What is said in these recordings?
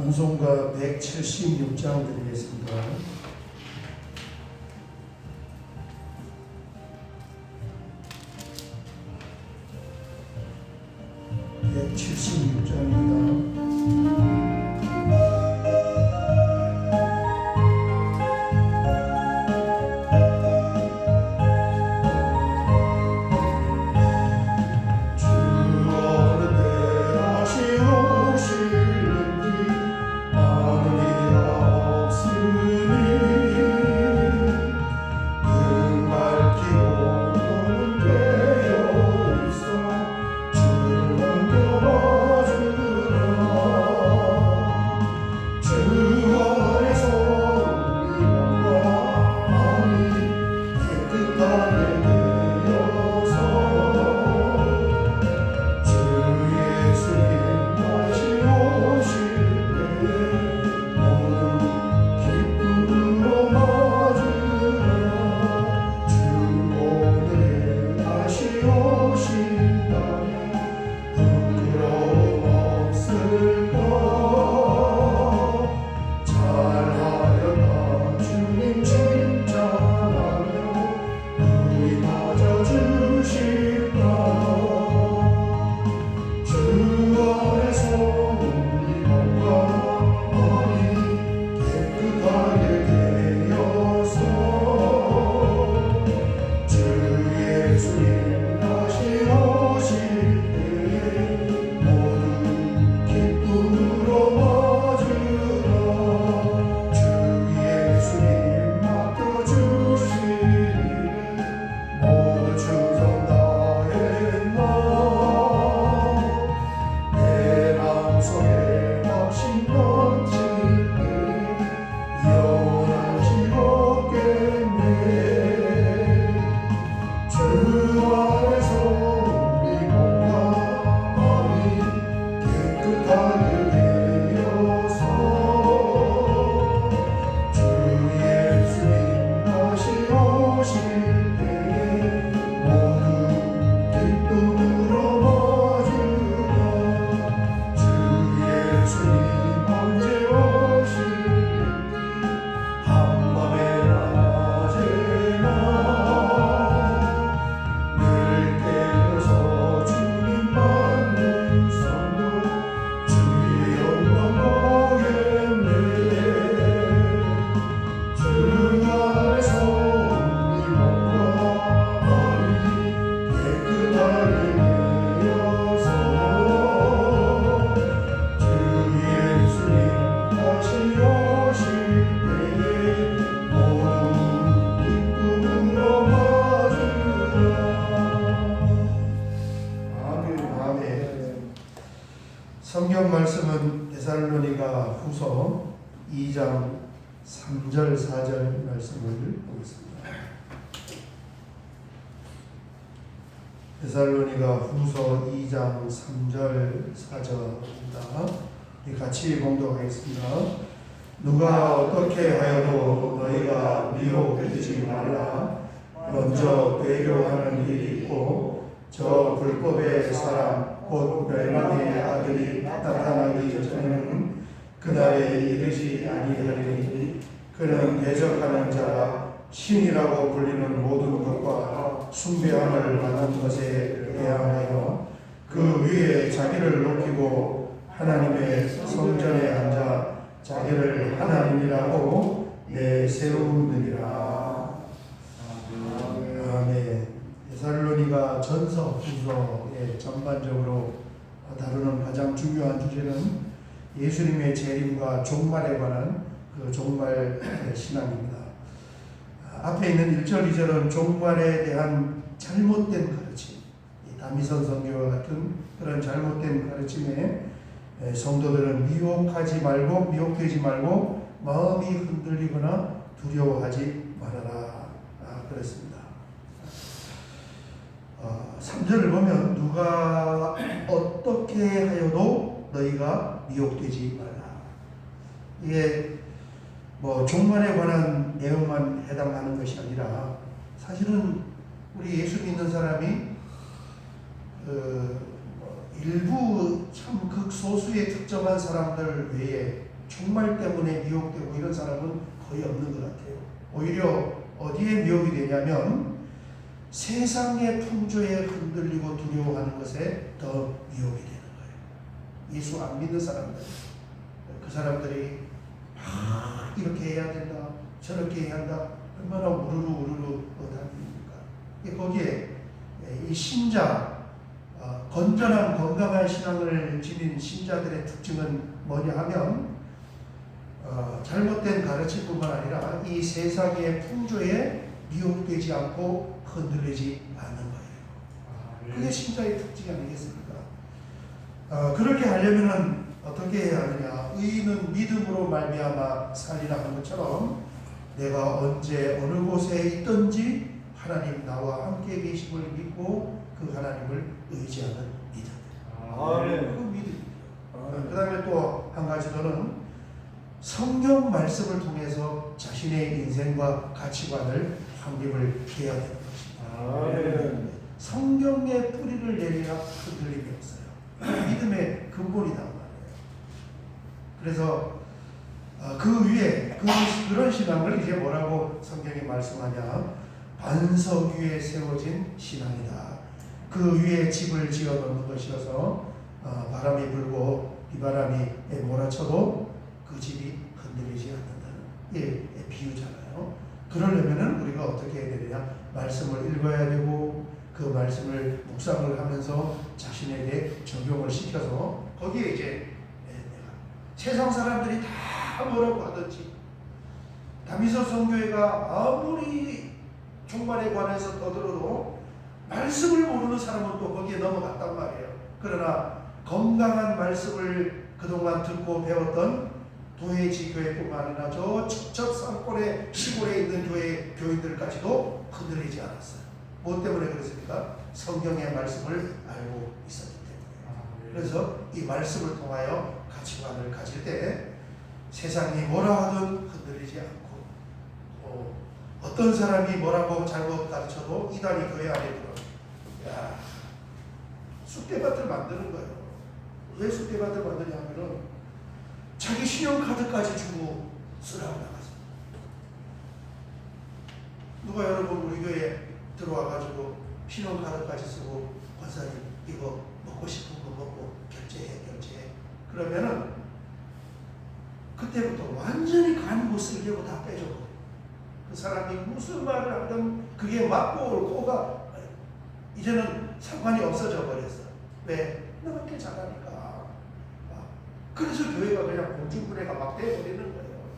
찬송가 176장 드리겠습니다. 176장입니다. 성경 말씀은 데살로니가 후서 2장 3절 4절 말씀을 보겠습니다. 데살로니가 후서 2장 3절 4절입니다. 같이 봉독하겠습니다. 누가 어떻게 하여도 너희가 미혹되지 말라. 먼저 배교하는 일이 있고 저 불법의 사람 곧 멸망의 아들이 나타나기 전에는 그날에 이르지 아니하리니 그는 대적하는 자가 신이라고 불리는 모든 것과 숭배함을 받는 것에 대항하여 그 위에 자기를 높이고 하나님의 성전에 앉아 자기를 하나님이라고 내세우느니라. 아멘. 데살로니가 전서 후서에 전반적으로 다루는 가장 중요한 주제는 예수님의 재림과 종말에 관한 그 종말 신앙입니다. 앞에 있는 1절, 2절은 종말에 대한 잘못된 가르침, 다미선 선교와 같은 그런 잘못된 가르침에 성도들은 미혹되지 말고 마음이 흔들리거나 두려워하지 말아라 그랬습니다. 3절을 보면 누가 어떻게 하여도 너희가 미혹되지 말라. 이게 종말에 관한 내용만 해당하는 것이 아니라 사실은 우리 예수 믿는 사람이 일부 참 극소수의 특정한 사람들 외에 종말 때문에 미혹되고 이런 사람은 거의 없는 것 같아요. 오히려 어디에 미혹이 되냐면 세상의 풍조에 흔들리고 두려워하는 것에 더 미혹이 되는 거예요. 예수 안 믿는 사람들, 그 사람들이 이렇게 해야 된다, 저렇게 해야 한다, 얼마나 우르르 다닙니까? 거기에 이 신자, 건전한 건강한 신앙을 지닌 신자들의 특징은 뭐냐 하면 잘못된 가르침뿐만 아니라 이 세상의 풍조에 미혹되지 않고 흔들리지 않는 거예요. 그게 신자의 특징이 아니겠습니까? 그렇게 하려면은 어떻게 해야 하느냐? 의인은 믿음으로 말미암아 살리라 한 것처럼 내가 언제 어느 곳에 있든지 하나님 나와 함께 계심을 믿고 그 하나님을 의지하는 믿음. 그 믿음이에요. 그 다음에 또 한 가지 더는 성경 말씀을 통해서 자신의 인생과 가치관을 확립을 해야 되는 것입니다. 성경의 뿌리를 내려야 흔들림이 없어요. 믿음의 근본이란 말이에요. 그래서 그 위에 그런 신앙을 이제 뭐라고 성경이 말씀하냐? 반석 위에 세워진 신앙이다. 그 위에 집을 지어 놓는 것이어서 바람이 불고 비바람이 몰아쳐도 그 집이 흔들리지 않는다는 비유잖아요. 그러려면은 우리가 어떻게 해야 되느냐? 말씀을 읽어야 되고 그 말씀을 묵상을 하면서 자신에게 적용을 시켜서 거기에 이제 세상 사람들이 다 뭐라고 하든지 다미서 성교회가 아무리 종말에 관해서 떠들어도 말씀을 모르는 사람은 또 거기에 넘어갔단 말이에요. 그러나 건강한 말씀을 그동안 듣고 배웠던 도회지교회뿐만 아니라 저 척척 산골에 시골에 있는 교인들까지도 흔들리지 않았어요. 뭐 때문에 그랬습니까? 성경의 말씀을 알고 있었기 때문에. 그래서 이 말씀을 통하여 가치관을 가질 때 세상이 뭐라 하든 흔들리지 않고 어떤 사람이 뭐라고 잘못 가르쳐도 이단이 교회 안에 들어요. 쑥대밭을 만드는 거예요. 왜 쑥대밭을 만드냐 하면은 자기 신용카드까지 주고 쓰라고 나갔어요. 누가 여러분 우리 교회에 들어와가지고 신용카드까지 쓰고 권사님 이거 먹고 싶은 거 먹고 결제해 그러면은 그때부터 완전히 간 못 쓰려고 다 빼줘버려요. 그 사람이 무슨 말을 하든 그게 맞고 옳고가 이제는 상관이 없어져 버렸어. 왜? 내가 그렇게 잘하니까. 그래서 교회가 그냥 공중분해가 막 돼버리는 거예요.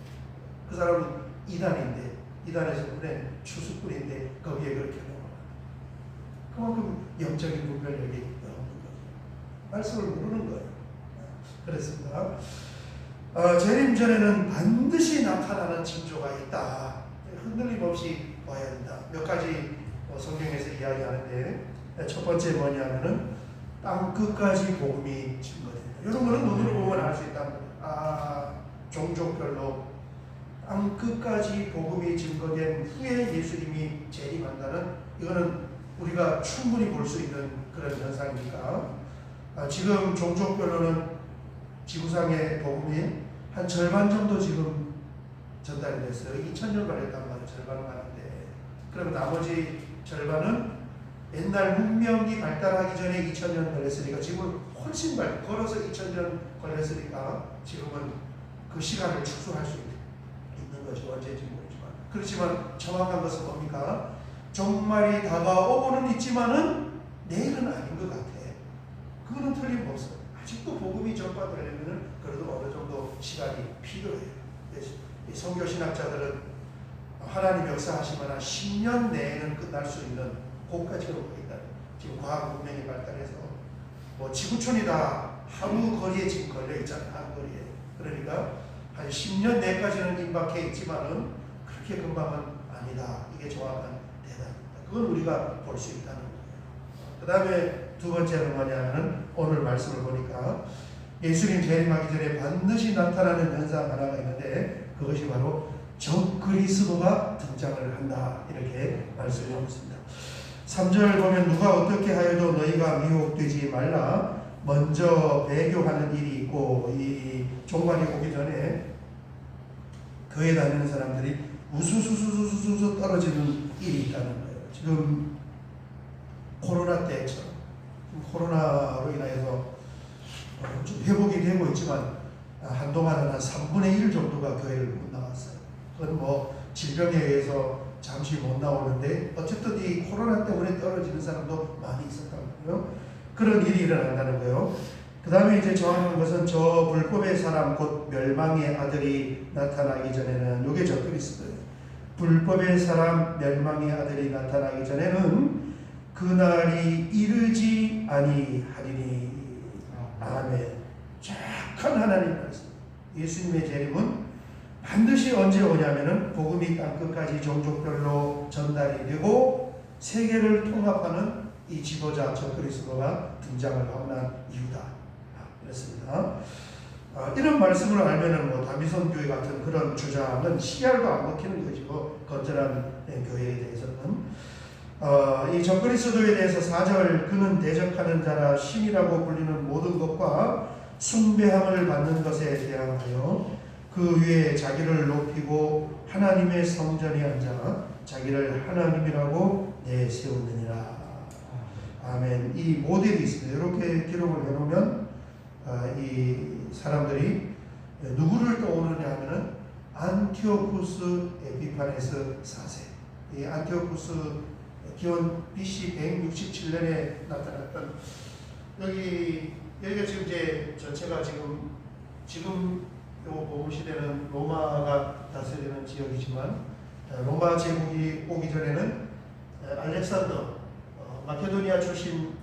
그 사람은 이단인데 이단에서 보낸 추수꾼인데 거기에 그렇게 넘어가. 그만큼 영적인 분별력이 없는 거죠. 말씀을 모르는 거예요. 그렇습니다. 재림 전에는 반드시 나타나는 징조가 있다. 흔들림 없이 봐야 된다. 몇 가지 성경에서 이야기하는데 첫 번째 뭐냐면은 땅 끝까지 복음이 증거된다. 이런 거는 눈으로 보면 알 수 있다. 종족별로 땅 끝까지 복음이 증거된 후에 예수님이 재림한다는 이거는 우리가 충분히 볼 수 있는 그런 현상이니까 지금 종족별로는 지구상의 복음이 한 절반 정도 지금 전달이 됐어요. 2000년 걸렸단 말이에요. 절반은 가는데 그러면 나머지 절반은 옛날 문명이 발달하기 전에 2000년 걸렸으니까 지금은 훨씬 걸어서 2000년 걸렸으니까 지금은 그 시간을 축소할 수 있는 거죠. 언제인지 모르지만. 그렇지만 정확한 것은 뭡니까? 종말이 다가오고는 있지만은 내일은 아닌 것 같아. 그거는 틀림없어. 아직도 복음이 전파되려면 그래도 어느 정도 시간이 필요해요. 이 선교신학자들은 하나님 역사하시거나 10년 내에는 끝날 수 있는 곳까지 오고 있다. 지금 과학 문명이 발달해서 뭐 지구촌이 다 하루 거리에 지금 걸려 있잖아요. 하루 거리에. 그러니까 한 10년 내까지는 임박해 있지만은 그렇게 금방은 아니다. 이게 정확한 대답입니다. 그건 우리가 볼 수 있다는 거예요. 그 다음에 두 번째는 뭐냐면은 오늘 말씀을 보니까 예수님 재림하기 전에 반드시 나타나는 현상 하나가 있는데 그것이 바로 적그리스도가 등장을 한다. 이렇게 말씀하고 있습니다. 3절 보면 누가 어떻게 하여도 너희가 미혹되지 말라. 먼저 배교하는 일이 있고, 이 종말이 오기 전에 교회 다니는 사람들이 우수수수수수 떨어지는 일이 있다는 거예요. 지금 코로나 때처럼 코로나로 인해서 좀 회복이 되고 있지만 한동안은 한 3분의 1 정도가 교회를 못 나왔어요. 그건 뭐 질병에 의해서 잠시 못 나오는데 어쨌든 이 코로나 때문에 떨어지는 사람도 많이 있었다는 거예요. 그런 일이 일어난다는 거예요. 그 다음에 이제 정하는 것은 저 불법의 사람 곧 멸망의 아들이 나타나기 전에는, 이게 적그리스도예요. 불법의 사람 멸망의 아들이 나타나기 전에는 그날이 이르지 아니하리니. 아멘. 착한 하나님 말씀. 예수님의 재림은 반드시 언제 오냐면은 복음이 땅끝까지 종족별로 전달이 되고 세계를 통합하는 이 지도자 적그리스도가 등장을 하고 난 이유다. 그렇습니다. 이런 말씀을 알면은 뭐 다미선 교회 같은 그런 주장은 씨알도 안 먹히는 것이고, 건전한 교회에 대해서는 이 적그리스도에 대해서 4절 그는 대적하는 자라 신이라고 불리는 모든 것과 숭배함을 받는 것에 대항하여 그 위에 자기를 높이고 하나님의 성전에 앉아 자기를 하나님이라고 내세우느니라. 아멘. 이 모델이 있습니다. 이렇게 기록을 해놓으면 이 사람들이 누구를 떠오르냐 하면은 안티오쿠스 에피파네스 4세. 이 안티오쿠스 기원 BC 167년에 나타났던, 여기가 지금 이제 전체가 지금 요 보물 시대는 로마가 다스리는 지역이지만, 로마 제국이 오기 전에는 알렉산더, 마케도니아 출신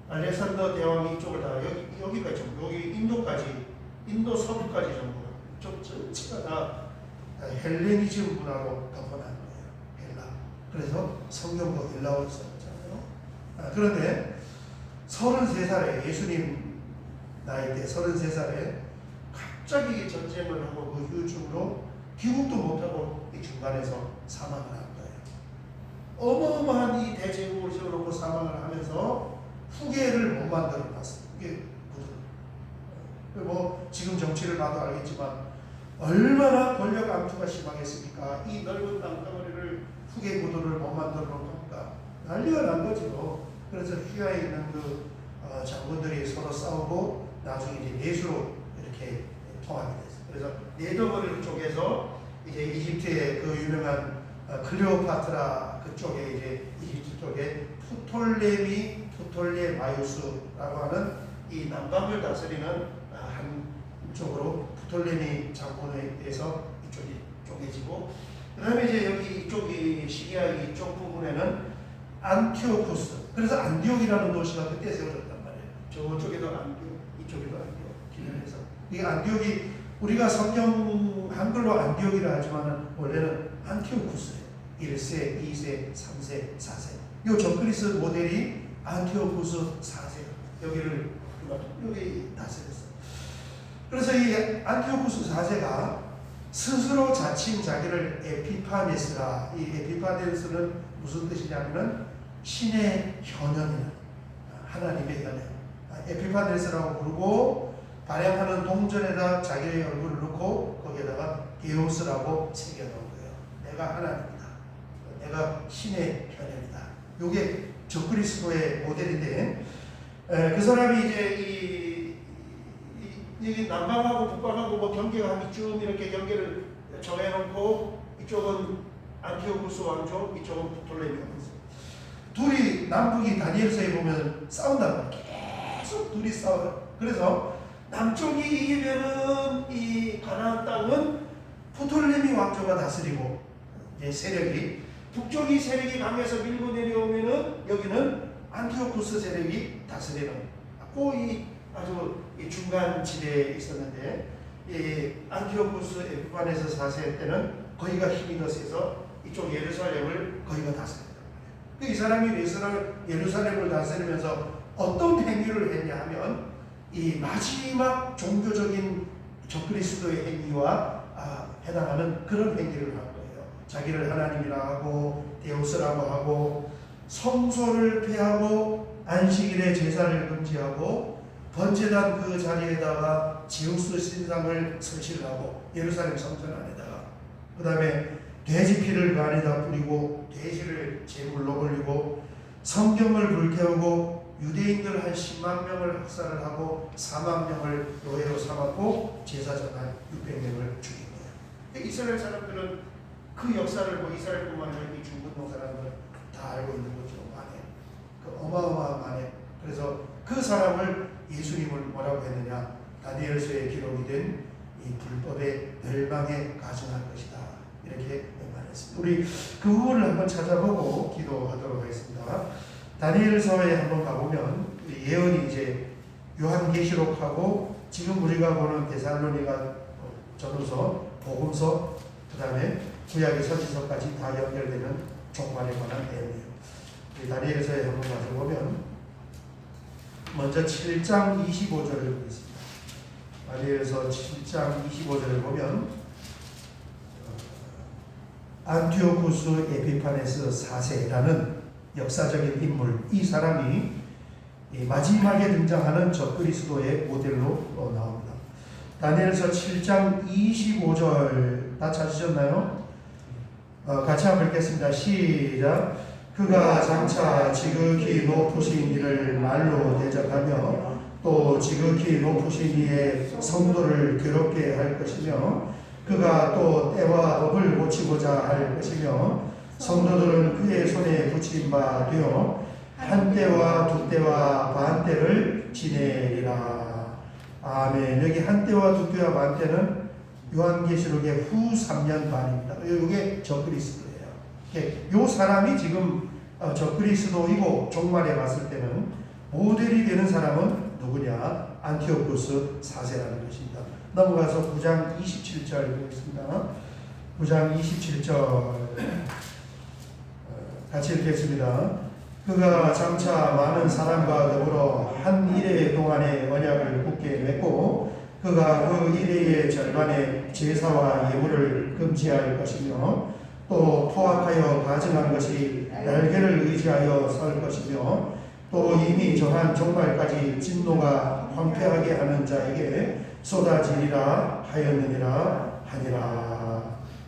알렉산더 대왕이 이쪽을 다 여기까지 전부, 여기 인도까지, 인도 서부까지 전부 이쪽 전체가 다 헬레니즘 문화로 덮어난 거예요. 헬라. 그래서 성경도 헬라어로 썼잖아요. 그런데 33살에, 예수님 나이 때 33살에 갑자기 전쟁을 하고 그 후유증으로 귀국도 못하고 이 중간에서 사망을 한 거예요. 어마어마한 이 대제국을 세워놓고 사망을 하면서 후계를 못 만들어 놨어요. 이게 뭐 지금 정치를 봐도 알겠지만 얼마나 권력 암투가 심하겠습니까? 이 넓은 땅덩어리를 후계 구도를 못 만들어 놓으니까 난리가 난 거죠. 그래서 휘하에 있는 그 장군들이 서로 싸우고 나중에 이제 내수로 이렇게 통합이 됐어요. 그래서 네더머리를 쪽에서 이제 이집트의 그 유명한 클레오파트라 그쪽에, 이제 이집트 쪽에 프톨레마이오스라고 하는 이 남방을 다스리는 한쪽으로 프톨레미 장군에 의해서 이쪽이 쪼개지고, 그 다음에 이제 여기 이쪽이 시리아 이쪽 부분에는 안티오쿠스, 그래서 안디옥이라는 도시가 그때 세워졌단 말이에요. 저쪽에도 안디옥, 이쪽에도 안디옥, 기념해서. 이 안디옥이 우리가 성경 한글로 안디옥이라 하지만 원래는 안티오쿠스예요. 1세, 2세, 3세, 4세. 이 적그리스 모델이 안티오쿠스 4세. 여기 다스렸어요. 그래서 이 안티오쿠스 4세가 스스로 자칭 자기를 에피파네스라, 이 에피파네스는 무슨 뜻이냐면은 신의 현현이라, 하나님의 현현. 에피파네스라고 부르고 발행하는 동전에다 자기의 얼굴을 넣고 거기에다가 게오스라고 새겨놓은 거예요. 내가 하나님이다. 내가 신의 현현이다. 이게 적그리스도의 모델인데, 그 사람이 이제 이 남방하고 북방하고 뭐 경계가 한 이쯤 이렇게 경계를 정해놓고, 이쪽은 안티오쿠스 왕족, 이쪽은 프톨레미 왕족. 둘이 남북이 다니엘서에 보면 싸운단 말이에요. 계속 둘이 싸워요. 그래서 남쪽이 이기면은 이 가나안 땅은 프톨레미 왕조가 다스리고 이제 세력이, 북쪽이 세력이 강해서 밀고 내려오면은 여기는 안티오쿠스 세력이 다스리는, 이 아주 이 중간 지대에 있었는데, 이 안티오쿠스 에피파네스 4세 때는 거기가 힘이 더 세서 이쪽 예루살렘을 거기가 다스렸단 말이에요. 이 사람이 예루살렘을 다스리면서 어떤 행위를 했냐 하면, 이 마지막 종교적인 적그리스도의 행위와 해당하는 그런 행위를 한 거예요. 자기를 하나님이라 하고 데우스라고 하고 성소를 폐하고 안식일에 제사를 금지하고 번제단 그 자리에다가 제우스 신상을 설치를 하고 예루살렘 성전 안에다가 그 다음에 돼지 피를 그 안에다 뿌리고 돼지를 제물로 올리고 성경을 불태우고 유대인들 한 10만 명을 학살을 하고 4만 명을 노예로 삼았고 제사장한 600명을 죽인 거예요. 이스라엘 사람들은 그 역사를 이스라엘뿐만 아니라 이 중동동 사람들은 다 알고 있는 거죠. 만에 그 어마어마한 만에. 그래서 그 사람을 예수님을 뭐라고 했느냐? 다니엘서에 기록이 된 이 불법의 멸망에 가증할 것이다. 이렇게 말했습니다. 우리 그 부분을 한번 찾아보고 기도하도록 하겠습니다. 다니엘서에 한번 가보면 예언이 이제 요한계시록하고 지금 우리가 보는 데살로니가 전후서, 복음서, 그 다음에 구약의 서지서까지 다 연결되는 종말에 관한 내용이에요. 다니엘서에 한번 가서 보면 먼저 7장 25절을 보겠습니다. 다니엘서 7장 25절을 보면 안티오쿠스 에피파네스 4세라는 역사적인 인물, 이 사람이 마지막에 등장하는 적그리스도의 모델로 나옵니다. 다니엘서 7장 25절 다 찾으셨나요? 같이 한번 읽겠습니다. 시작. 그가 장차 지극히 높으신 이를 말로 대적하며 또 지극히 높으신 이의 성도를 괴롭게 할 것이며 그가 또 때와 법을 고치고자 할 것이며 성도들은 그의 손에 붙인 바 되어 한 때와 두 때와 반 때를 지내리라. 아멘. 여기 한 때와 두 때와 반 때는 요한계시록의 후 3년 반입니다. 이게 적그리스도예요. 이 사람이 지금 적그리스도이고 종말에 갔을 때는 모델이 되는 사람은 누구냐? 안티오쿠스 4세라는 것입니다. 넘어가서 9장 27절 보겠습니다. 9장 27절 같이 읽겠습니다. 그가 장차 많은 사람과 더불어 한 이레 동안의 언약을 굳게 맺고 그가 그 이레의 절반의 제사와 예물을 금지할 것이며 또 포악하여 가증한 것이 날개를 의지하여 설 것이며 또 이미 정한 종말까지 진노가 황폐하게 하는 자에게 쏟아지리라 하였느니라 하니라.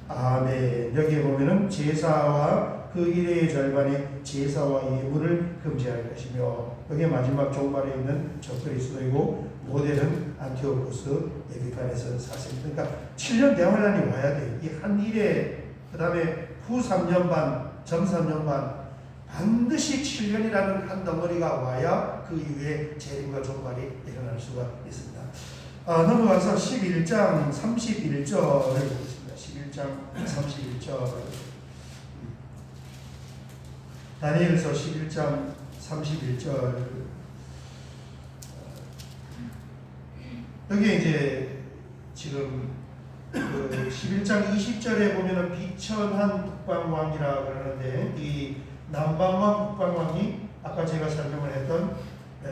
아멘. 여기에 보면은 제사와 그 일의 절반의 제사와 예물을 금지할 것이며 여기에 마지막 종말에 있는 적그리스도이고 모델은 안티오쿠스 에피파네스 4세. 그러니까 7년 대환란이 와야 돼요. 이 한 일에 그 다음에 후 3년 반, 전 3년 반 반드시 7년이라는 한 덩어리가 와야 그 이후에 재림과 종말이 일어날 수가 있습니다. 넘어가서 11장 31절을 보겠습니다. 11장 31절 다니엘서 11장 31절 여기 이제 지금 그 11장 20절에 보면은 비천한 북방왕이라 그러는데 이 남방왕 북방왕이 아까 제가 설명을 했던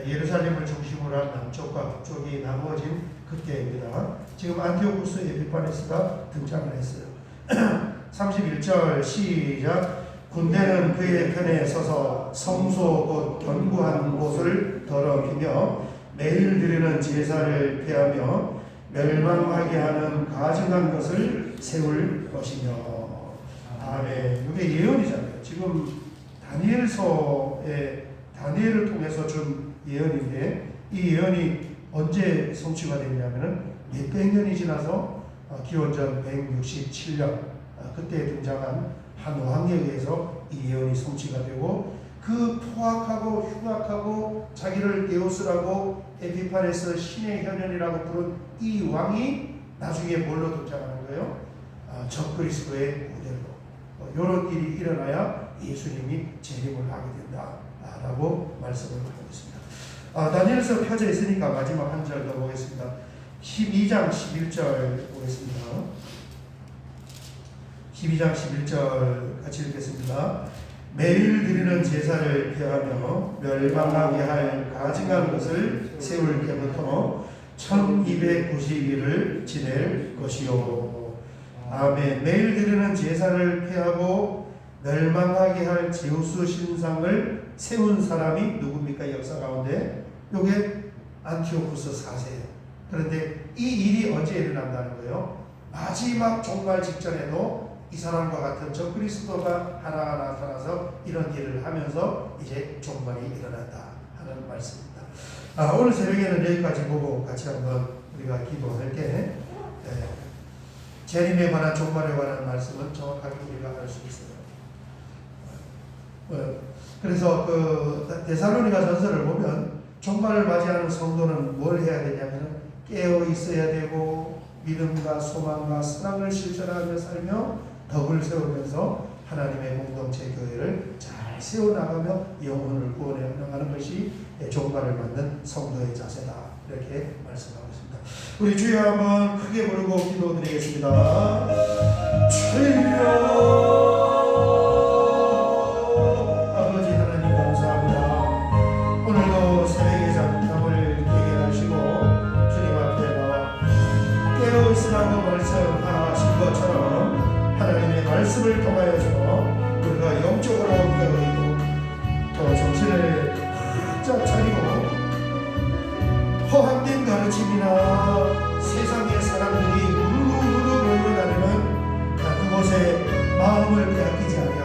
예루살렘을 중심으로 한 남쪽과 북쪽이 나누어진 그때입니다. 지금 안티오쿠스 에피파네스가 등장을 했어요. 31절 시작. 군대는 그의 편에 서서 성소 곧 견고한 곳을 더럽히며 매일 드리는 제사를 폐하며 멸망하게 하는 가증한 것을 세울 것이며. 아멘. 이게 예언이잖아요. 지금 다니엘서에 다니엘을 통해서 준 예언인데 이 예언이 언제 성취가 됐냐면은 몇백 년이 지나서 기원전 167년 그때 등장한 한 왕에 의해서 이 예언이 성취가 되고 그 포악하고 흉악하고 자기를 데우스라고 에피파네스 신의 현현이라고 부른 이 왕이 나중에 뭘로 등장하는 거예요? 적그리스도의 모델로. 이런 일이 일어나야 예수님이 재림을 하게 된다라고 말씀을 하고 있습니다. 다니엘서 펴져 있으니까 마지막 한 절 더 보겠습니다. 12장 11절 보겠습니다. 12장 11절 같이 읽겠습니다. 매일 드리는 제사를 폐하며 멸망하게 할 가증한 것을 세울 때부터 1290일을 지낼 것이요. 아멘. 매일 드리는 제사를 폐하고 멸망하게 할 제우스 신상을 세운 사람이 누굽니까? 역사 가운데 요게 안티오쿠스 4세예요. 그런데 이 일이 언제 일어난다는 거예요? 마지막 종말 직전에도 이 사람과 같은 저 그리스도가 하나가 나타나서 이런 일을 하면서 이제 종말이 일어난다 하는 말씀입니다. 오늘 새벽에는 여기까지 보고 같이 한번 우리가 기도할 때 재림에 관한 종말에 관한 말씀은 정확하게 우리가 알 수 있어요. 그래서 그 데살로니가 전서를 보면 종말을 맞이하는 성도는 뭘 해야 되냐면 깨어 있어야 되고 믿음과 소망과 사랑을 실천하며 살며 덕을 세우면서 하나님의 공동체 교회를 잘 세워나가며 영혼을 구원해 나가는 것이 종말을 맞는 성도의 자세다. 이렇게 말씀하고 있습니다. 우리 주여 한번 크게 부르고 기도드리겠습니다. 주여 아버지 하나님 감사합니다. 오늘도 새벽의 잠잠을 깨게 하시고 주님 앞에 나와 깨어있으라고 말씀하신 것처럼 하나님의 말씀을 통하여서 우리가 영적으로 깨어있고 또 정신을 바짝 차리고 허황된 가르침이나 세상의 사람들이 우르르 다니는 그곳에 마음을 빼앗기지 않게